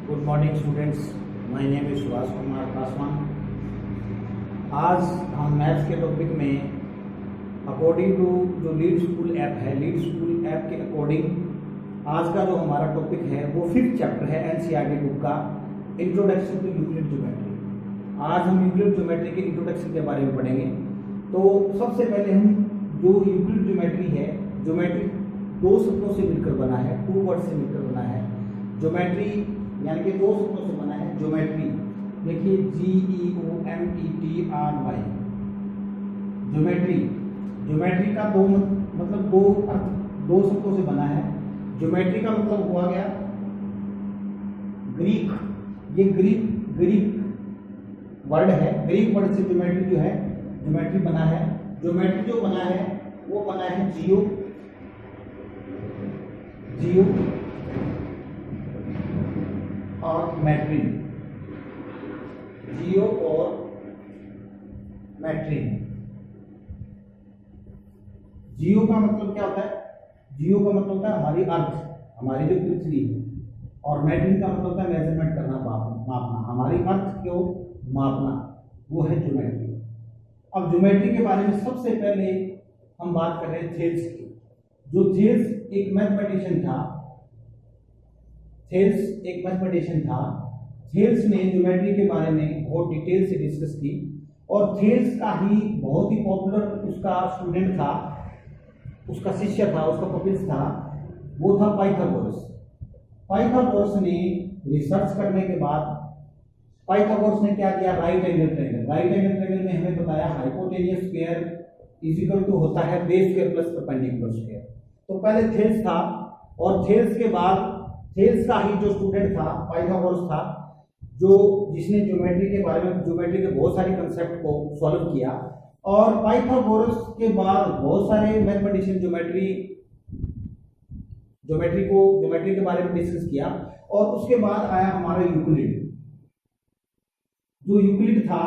Good morning students, my name is Subhash Kumar Paswan. आज हम maths के टॉपिक में अकॉर्डिंग टू जो लीड स्कूल ऐप है, लीड स्कूल ऐप के अकॉर्डिंग आज का जो हमारा टॉपिक है वो 5th चैप्टर है एनसीईआरटी बुक का, इंट्रोडक्शन टू यूक्लिड ज्योमेट्री। आज हम यूक्लिड ज्योमेट्री के इंट्रोडक्शन के बारे में पढ़ेंगे। तो सबसे पहले हम जो यूक्लिड ज्योमेट्री है, ज्योमेट्री दो शब्दों से मिलकर बना है, 2 वर्ड से मिलकर बना है। ज्योमेट्री यानी कि 2 शब्दों से बना है ज्योमेट्री। देखिए GEOMETRY, ज्योमेट्री। ज्योमेट्री का मतलब दो अर्थ, 2 शब्दों से बना है। ज्योमेट्री का मतलब हुआ गया ग्रीक, ये ग्रीक वर्ड है। ग्रीक वर्ड से ज्योमेट्री जो है, ज्योमेट्री बना है। ज्योमेट्री जो बना है वो बना है जियो और मैट्री, जियो और मैट्री। जियो का मतलब क्या होता है? जियो का मतलब होता है हमारी अर्थ, हमारी जो पृथ्वी, और मैट्री का मतलब होता है मेजरमेंट करना, मापना, हमारी अर्थ को मापना, वो है ज्योमेट्री। अब ज्योमेट्री के बारे में सबसे पहले हम बात कर रहे हैं थेल्स की। जो थेल्स एक मैथमेटिशियन था, थेल्स ने ज्योमेट्री के बारे में बहुत डिटेल से डिस्कस की, और थेल्स का ही बहुत ही पॉपुलर उसका स्टूडेंट था, उसका शिष्य था, उसका कपिल था, वो था पाइथागोरस। पाइथागोरस ने रिसर्च करने के बाद पाइथागोरस ने क्या किया? राइट एंगल ट्रायंगल में हमें बताया hypotenuse square is equal to होता है base square plus perpendicular square. तो पहले थेल्स था, और थेल्स के बाद थेल्स का ही जो स्टूडेंट था पाइथागोरस था, जो जिसने ज्योमेट्री के बारे में, ज्योमेट्री के बहुत सारे कंसेप्ट को सॉल्व किया। और पाइथागोरस के बाद बहुत सारे मैथमेटिशियन ज्योमेट्री के बारे में डिस्कस किया। और उसके बाद आया हमारा यूक्लिड। जो यूक्लिड का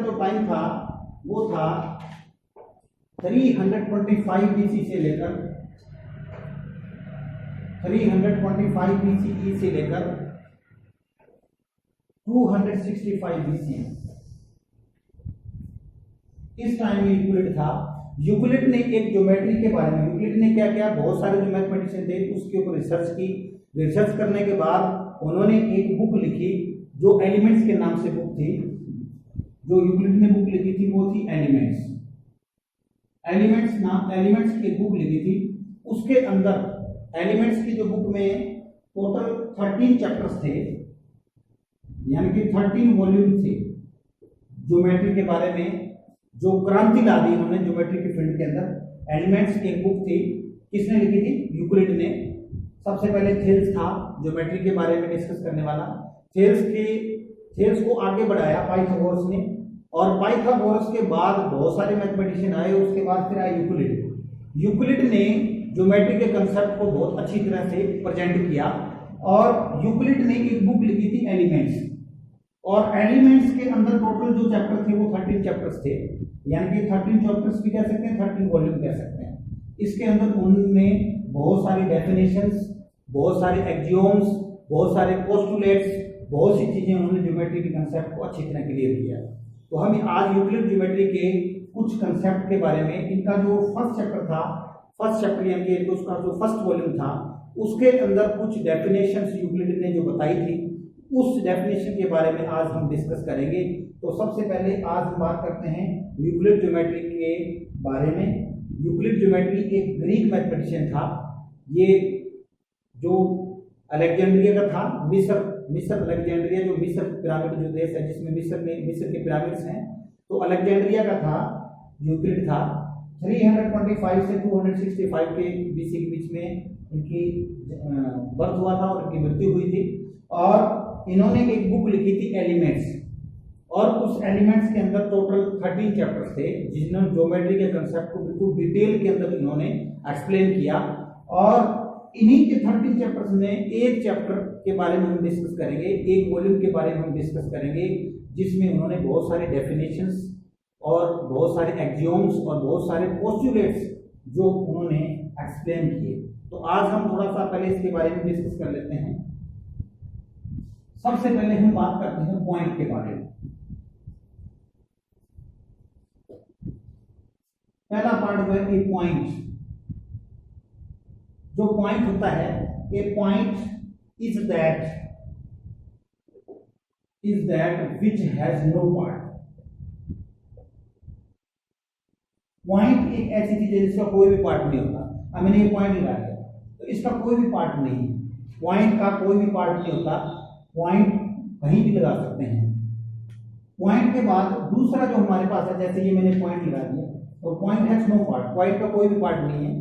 जो टाइम था वो था 325 BC से लेकर 325 BCE से लेकर 265 BC, इस टाइम में यूक्लिड था। यूक्लिड ने एक ज्योमेट्री के बारे में, यूक्लिड ने क्या किया? बहुत सारे जो मैथमेटिशियन थे उसके ऊपर रिसर्च की। रिसर्च करने के बाद उन्होंने एक बुक लिखी जो एलिमेंट्स के नाम से बुक थी। जो यूक्लिड ने बुक लिखी थी वो थी एलिमेंट्स की एक बुक लिखी थी। उसके अंदर एलिमेंट्स की जो बुक में टोटल 13 चैप्टर्स थे, यानी कि 13 वॉल्यूम थे ज्योमेट्री के बारे में। जो क्रांति ला दी उन्होंने ज्योमेट्री के फील्ड के अंदर। एलिमेंट्स एक बुक थी, किसने लिखी थी? यूक्लिड ने। सबसे पहले थेल्स था ज्योमेट्री के बारे में डिस्कस करने वाला। थेल्स को आगे बढ़ाया पाइथागोरस ने, और पाइथागोरस के बाद बहुत सारे मैथमेटिशियन आए। उसके बाद फिर आया यूक्लिड ने ज्योमेट्री के कंसेप्ट को बहुत अच्छी तरह से प्रेजेंट किया। और यूक्लिड ने एक बुक लिखी थी एलिमेंट्स, और एलिमेंट्स के अंदर टोटल जो चैप्टर थे वो 13 चैप्टर्स थे, यानी कि 13 चैप्टर्स भी कह सकते हैं, 13 वॉल्यूम कह सकते हैं। इसके अंदर उन्होंने बहुत सारी डेफिनेशंस, बहुत सारे एक्सियोम्स, बहुत सारे पोस्टुलेट्स, बहुत सी चीजें उन्होंने ज्योमेट्री के कंसेप्ट को अच्छी तरह क्लियर किया। तो हम आज यूक्लिड ज्योमेट्री के कुछ कंसेप्ट के बारे में, इनका जो फर्स्ट चैप्टर यानी कि उसका जो फर्स्ट वॉल्यूम था उसके अंदर कुछ डेफिनेशंस यूक्लिड ने जो बताई थी, उस डेफिनेशन के बारे में आज हम डिस्कस करेंगे। तो सबसे पहले आज हम बात करते हैं यूक्लिड ज्योमेट्री के बारे में। यूक्लिड ज्योमेट्री एक ग्रीक मैथमेटिशियन था। ये जो अलेक्जेंड्रिया का था, मिस्र अलेक्जेंड्रिया, जो मिस्र पिरामिड जो देश है जिसमें मिस्र के पिरामिड्स हैं, तो अलेक्जेंड्रिया का था, यूक्लिड था। 325 से 265 के BC के बीच में इनकी बर्थ हुआ था और इनकी मृत्यु हुई थी। और इन्होंने एक बुक लिखी थी एलिमेंट्स, और उस एलिमेंट्स के अंदर टोटल 13 चैप्टर्स थे, जिन्होंने ज्योमेट्री के कंसेप्ट को बिल्कुल डिटेल के अंदर इन्होंने एक्सप्लेन किया। और इन्हीं के 13 चैप्टर्स में एक चैप्टर के बारे में हम डिस्कस करेंगे, एक वॉल्यूम के बारे में हम डिस्कस करेंगे, जिसमें उन्होंने बहुत सारे डेफिनेशंस और बहुत सारे एक्सियोम्स और बहुत सारे पोस्टुलेट्स जो उन्होंने एक्सप्लेन किए। तो आज हम थोड़ा सा पहले इसके बारे में डिस्कस कर लेते हैं। सबसे पहले हम बात करते हैं पॉइंट के बारे में। पहला पार्ट है ए पॉइंट। जो पॉइंट होता है, a point is that which has no part. Point एक ऐसी चीज है जिसका कोई भी पार्ट नहीं होता। अब मैंने ये पॉइंट लगा दिया तो इसका कोई भी पार्ट नहीं है, पॉइंट का कोई भी पार्ट नहीं होता। पॉइंट कहीं भी लगा सकते हैं। पॉइंट के बाद दूसरा जो हमारे पास है, जैसे ये मैंने पॉइंट लगा दिया तो point has no part, point का कोई भी पार्ट नहीं है।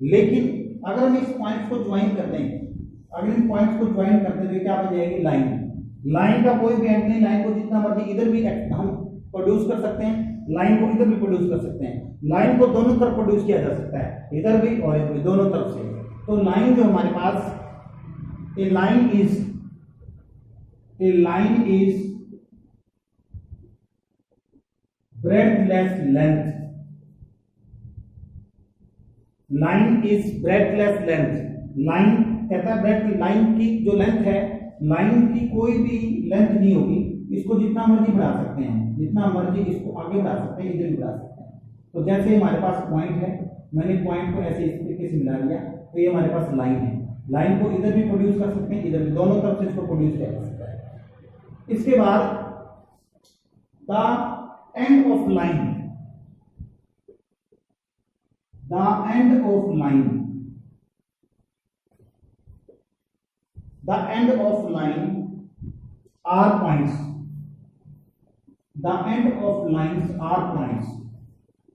लेकिन अगर हम इस पॉइंट को ज्वाइन करते हैं, अगर इन पॉइंट्स को ज्वाइन करते हैं तो क्या बन जाएगी, लाइन। लाइन का कोई भी एंड नहीं, लाइन को जितना मर्जी इधर भी हम प्रोड्यूस कर सकते हैं, लाइन को इधर भी प्रोड्यूस कर सकते हैं। लाइन को दोनों तरफ प्रोड्यूस किया जा सकता है, इधर भी और इधर भी, दोनों तरफ से। तो लाइन जो हमारे पास, a line is breadthless length। Line is breadthless length। Line कहता है ब्रेड, लाइन की जो लेंथ है, लाइन की कोई भी लेंथ नहीं होगी, इसको जितना मर्जी बढ़ा सकते हैं, जितना मर्जी इसको आगे बढ़ा सकते हैं, इधर भी बढ़ा सकते हैं। तो जैसे हमारे पास पॉइंट है, मैंने पॉइंट को ऐसे इस तरीके से मिला दिया तो ये हमारे पास लाइन है। लाइन को इधर भी प्रोड्यूस कर सकते हैं, इधर भी, दोनों तरफ से इसको प्रोड्यूस किया जा सकता है। इसके बाद the end of line, the end of line, the end of line are points, the end of lines are points.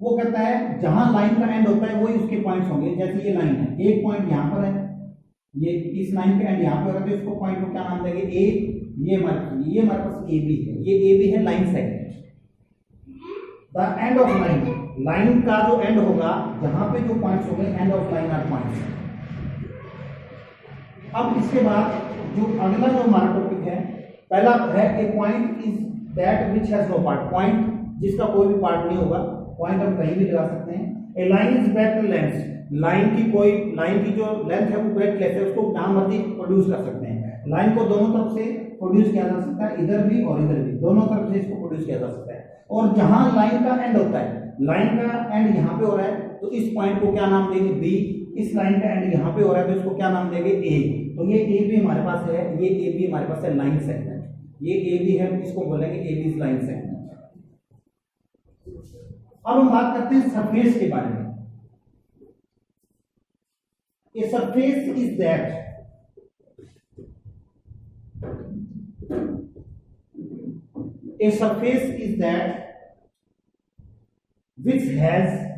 वो कहता है जहां लाइन का एंड होता है वही उसके पॉइंट्स होंगे। जैसे ये लाइन है, एक पॉइंट यहां पर है, ये इस लाइन का एंड यहां पर है तो इसको पॉइंट को क्या नाम देंगे, ए। ये हमारे पास ए बी है, ये ए बी है line segment. The end of line, line का जो एंड होगा, जहां पे जो पॉइंट्स होंगे, end of line are points. अब इसके बाद जो अगला जो हमारा टॉपिक है, पहला है a point is that which has no part. Point जिसका कोई भी पार्ट नहीं होगा, पॉइंट हम कहीं भी लगा सकते हैं। ए लाइन इज ब्रेडथलेस, लाइन की जो लेंथ है वो ब्रेडथलेस है, उसको जहां मर्जी प्रोड्यूस कर सकते हैं। लाइन को दोनों तरफ से प्रोड्यूस किया जा सकता है, इधर भी और इधर भी, दोनों तरफ से इसको प्रोड्यूस किया जा सकता है। और जहां लाइन का एंड होता है, लाइन का एंड यहां पे हो रहा है तो इस पॉइंट को क्या नाम देंगे, बी। इस लाइन का एंड यहां पे हो रहा है तो इसको क्या नाम देंगे, ए। तो ये ए बी हमारे पास है, ये ए बी हमारे पास है लाइन सेगमेंट, ये ए बी है, इसको बोलेंगे ए बी लाइन सेगमेंट। अब हम बात करते हैं सरफेस के बारे में। A surface is that, a surface is that which has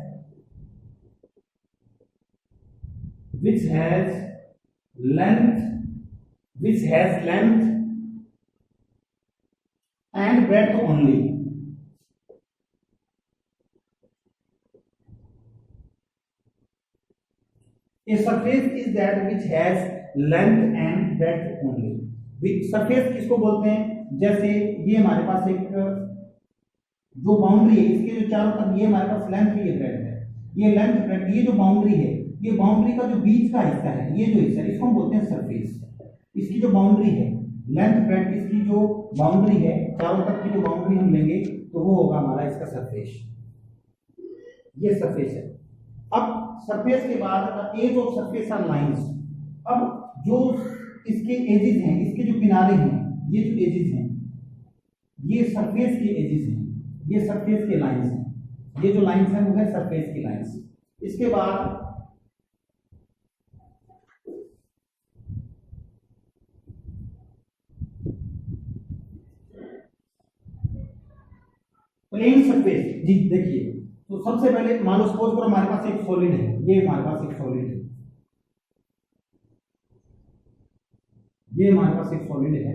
length and breadth only। A surface is that which has length and breadth only। Surface किसको बोलते हैं, जैसे ये हमारे पास एक जो बाउंड्री है, इसके जो चारों तरफ, ये हमारे पास लेंथ है, ये ब्रेड्थ है, ये लेंथ ब्रेड्थ, ये जो बाउंड्री है, ये बाउंड्री का जो बीच का हिस्सा है, ये जो हिस्सा है, इसको हम बोलते हैं सरफेस। इसकी जो बाउंड्री है, लेंथ ब्रेड्थ, इसकी जो बाउंड्री है, चारों तरफ की जो बाउंड्री हम लेंगे तो वो होगा हमारा इसका सरफेस। ये सरफेस है। अब सरफेस के बाद edge of surface are lines. अब जो इसके एजेस हैं, इसके जो किनारे हैं, ये जो एजेस हैं, ये सरफेस के एजेस हैं, ये सरफेस के लाइंस हैं। ये जो लाइंस हैं वो है सरफेस की लाइंस। इसके बाद प्लेन सरफेस। जी देखिए, तो सबसे पहले मान लो सपोज करो हमारे पास एक सॉलिड है, ये हमारे पास एक सॉलिड है, ये हमारे पास एक सॉलिड है।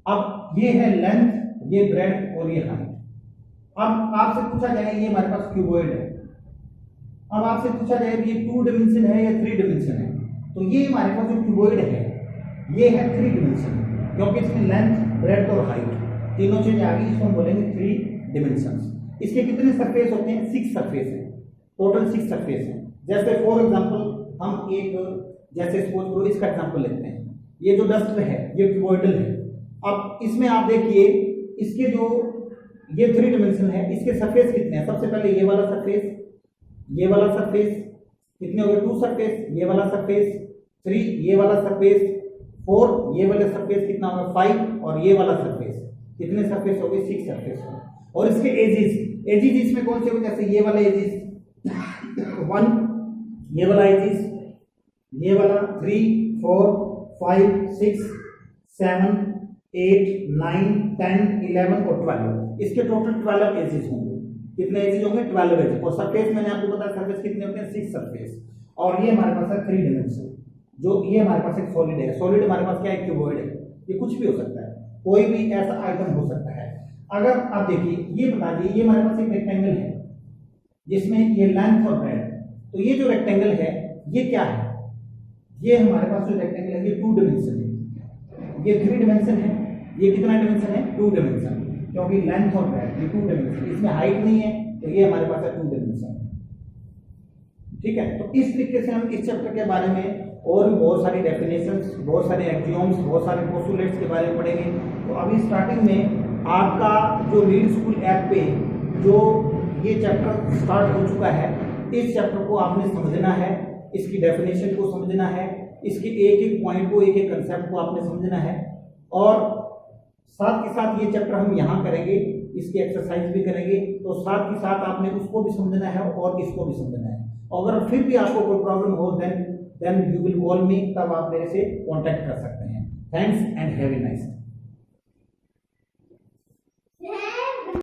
अब ये है लेंथ, ये ब्रेड्थ और ये हाइट। अब आपसे पूछा जाए ये हमारे पास क्यूबॉइड है, अब आपसे पूछा जाए कि ये 2 डिमेंशन है या 3 डिमेंशन है, तो ये हमारे पास जो क्यूबॉइड है ये है 3 डिमेंशन, क्योंकि इसमें लेंथ, ब्रेड्थ और हाइट तीनों चीजें आ गई, इसको हम बोलेंगे 3 डिमेंशन। इसके कितने सरफेस होते हैं? 6 सरफेस हैं, टोटल 6 सरफेस हैं। जैसे फॉर एग्जांपल हम एक, जैसे सपोज करो इसका एग्जांपल लेते हैं, ये जो डस्टर है ये क्यूबॉइडल है। अब इसमें आप देखिए इसके जो ये 3 डायमेंशन है, इसके सरफेस कितने हैं? सबसे पहले ये वाला सरफेस, ये वाला सरफेस कितने हो गए? 2 सरफेस, ये वाला सरफेस 3, ये वाला सरफेस 4, ये वाला सरफेस कितना होगा? 5, और ये वाला सरफेस कितने सरफेस हो गए? 6 सरफेस हो गए। और इसके एजिस इसमें कौन से हो? जैसे ये वाला एजिस 1, ये वाला एजिस, ये वाला 3, 4, 5, 6, 7, 8, 9, 10, 11 और 12, इसके टोटल 12 एजिस होंगे। कितने एजिस होंगे? 12 एजिस। और सरफेस मैंने आपको बताया सरफेस कितने होते हैं? 6 सरफेस। और ये हमारे पास है 3 डायमेंशन, जो ये हमारे पास एक सॉलिड है। सॉलिड हमारे पास क्या है? क्यूबॉइड है। ये कुछ भी हो सकता है, कोई भी ऐसा आइटम हो सकता है। अगर आप देखिए ये बता दीजिए, ये हमारे पास एक रेक्टेंगल है जिसमें ये लेंथ और ब्रेड्थ, तो ये जो रेक्टेंगल है ये क्या है? ये हमारे पास जो रेक्टेंगल है ये 2 डायमेंशन है, ये 3 डायमेंशन है, ये कितना डायमेंशन है? 2 डायमेंशन, क्योंकि लेंथ और ब्रेड्थ ये 2 डायमेंशन, इसमें हाइट नहीं है तो ये हमारे पास है 2 डायमेंशन। ठीक है, तो इस तरीके से हम इस चैप्टर के बारे में और भी बहुत सारी डेफिनेशंस, बहुत सारे एक्सियोम्स, बहुत सारे पोस्टुलेट्स के बारे में पढ़ेंगे। तो अभी स्टार्टिंग में आपका जो रीड स्कूल ऐप पे जो ये चैप्टर स्टार्ट हो चुका है, इस चैप्टर को आपने समझना है, इसकी डेफिनेशन को समझना है, इसके एक एक पॉइंट को, एक एक कंसेप्ट को आपने समझना है। और साथ के साथ ये चैप्टर हम यहाँ करेंगे, इसकी एक्सरसाइज भी करेंगे, तो साथ के साथ आपने उसको भी समझना है और इसको भी समझना है। अगर फिर भी आपको कोई प्रॉब्लम हो then you will call me, तब आप मेरे से कांटेक्ट कर सकते हैं। Thanks and have a nice day.